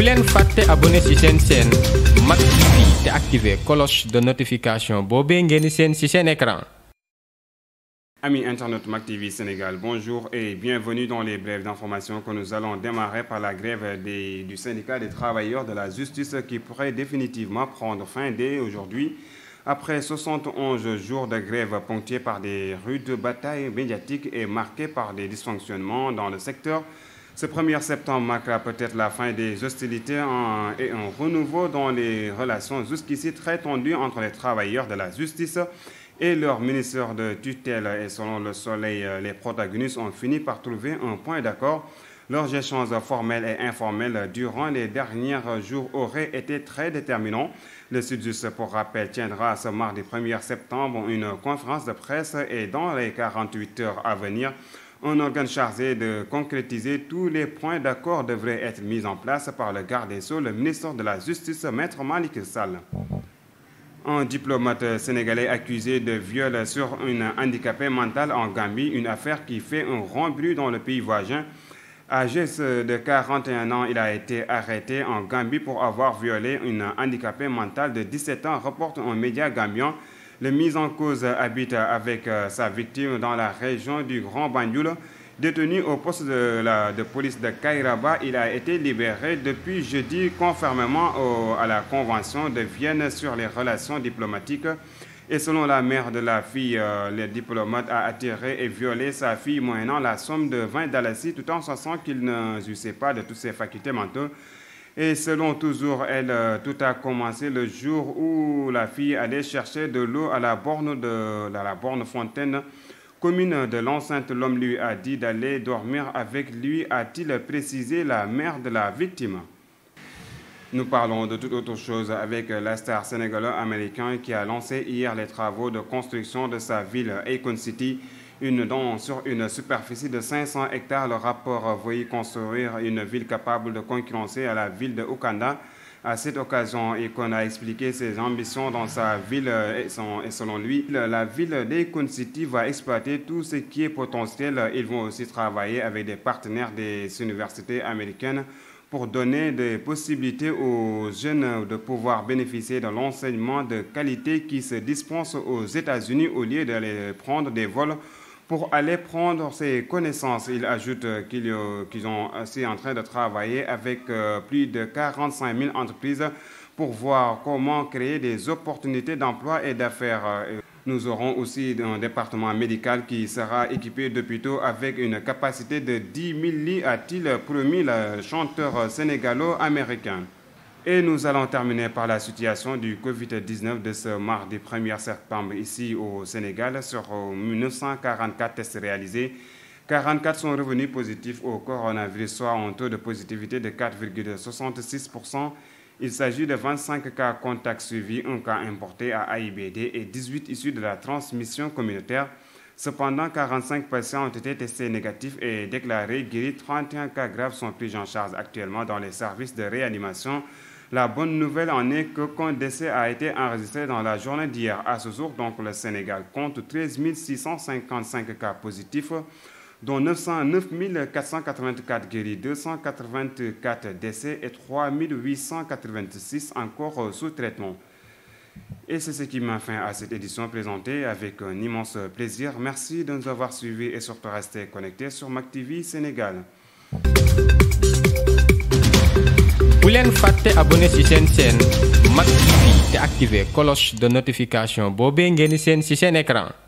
leen fàtte abonné ci seen Mak TV te activer cloche de notification boobee ngeen seen ci seen écran. Amis internautes Mak TV Sénégal, bonjour et bienvenue dans les brèves d'information que nous allons démarrer par la grève du syndicat des travailleurs de la justice qui pourrait définitivement prendre fin dès aujourd'hui. Après 71 jours de grève ponctués par des rudes batailles médiatiques et marquées par des dysfonctionnements dans le secteur, ce 1er septembre marquera peut-être la fin des hostilités et un renouveau dans les relations jusqu'ici très tendues entre les travailleurs de la justice et leur ministère de tutelle. Et selon Le Soleil, les protagonistes ont fini par trouver un point d'accord. Leurs échanges formels et informels durant les derniers jours auraient été très déterminants. Le Sud-Just, pour rappel, tiendra ce mardi 1er septembre une conférence de presse et dans les 48 heures à venir, un organe chargé de concrétiser tous les points d'accord devrait être mis en place par le garde des Sceaux, le ministre de la Justice, Maître Malick Sall. Un diplomate sénégalais accusé de viol sur une handicapée mentale en Gambie, une affaire qui fait un grand bruit dans le pays voisin. Âgé de 41 ans, il a été arrêté en Gambie pour avoir violé une handicapée mentale de 17 ans, reporte un média gambien. Le mis en cause habite avec sa victime dans la région du Grand Banjul. Détenu au poste de police de Kairaba, il a été libéré depuis jeudi conformément à la Convention de Vienne sur les relations diplomatiques. Et selon la mère de la fille, le diplomate a attiré et violé sa fille moyennant la somme de 20 dalasi tout en sachant qu'il ne jouissait pas de toutes ses facultés mentales. Et selon toujours elle, tout a commencé le jour où la fille allait chercher de l'eau à la borne fontaine commune de l'enceinte. L'homme lui a dit d'aller dormir avec lui, a-t-il précisé la mère de la victime. Nous parlons de toute autre chose avec la star sénégalo-américain qui a lancé hier les travaux de construction de sa ville Akon City. Sur une superficie de 500 hectares, le rapport voyait construire une ville capable de concurrencer à la ville de Okanda. À cette occasion, Akon a expliqué ses ambitions dans sa ville et selon lui, la ville d'Akon City va exploiter tout ce qui est potentiel. Ils vont aussi travailler avec des partenaires des universités américaines pour donner des possibilités aux jeunes de pouvoir bénéficier de l'enseignement de qualité qui se dispense aux États-Unis au lieu d'aller prendre des vols pour aller prendre ses connaissances. Il ajoute qu'ils sont aussi en train de travailler avec plus de 45 000 entreprises pour voir comment créer des opportunités d'emploi et d'affaires. Nous aurons aussi un département médical qui sera équipé d'hôpitaux avec une capacité de 10 000 lits, a-t-il promis le chanteur sénégalo-américain. Et nous allons terminer par la situation du Covid-19 de ce mardi 1er septembre ici au Sénégal. Sur 944 tests réalisés, 44 sont revenus positifs au coronavirus, soit un taux de positivité de 4,66%. Il s'agit de 25 cas contacts suivis, un cas importé à AIBD et 18 issus de la transmission communautaire. Cependant, 45 patients ont été testés négatifs et déclarés guéris. 31 cas graves sont pris en charge actuellement dans les services de réanimation. La bonne nouvelle en est qu'aucun décès a été enregistré dans la journée d'hier. À ce jour, donc, le Sénégal compte 13 655 cas positifs, dont 909 484 guéris, 284 décès et 3 886 encore sous traitement. Et c'est ce qui met fin à cette édition présentée avec un immense plaisir. Merci de nous avoir suivis et surtout restez connectés sur Mak TV Sénégal. bu leen fàtte abonné ci seen Mak TV te activer cloche de notification boobee ngeen seen ci seen écran.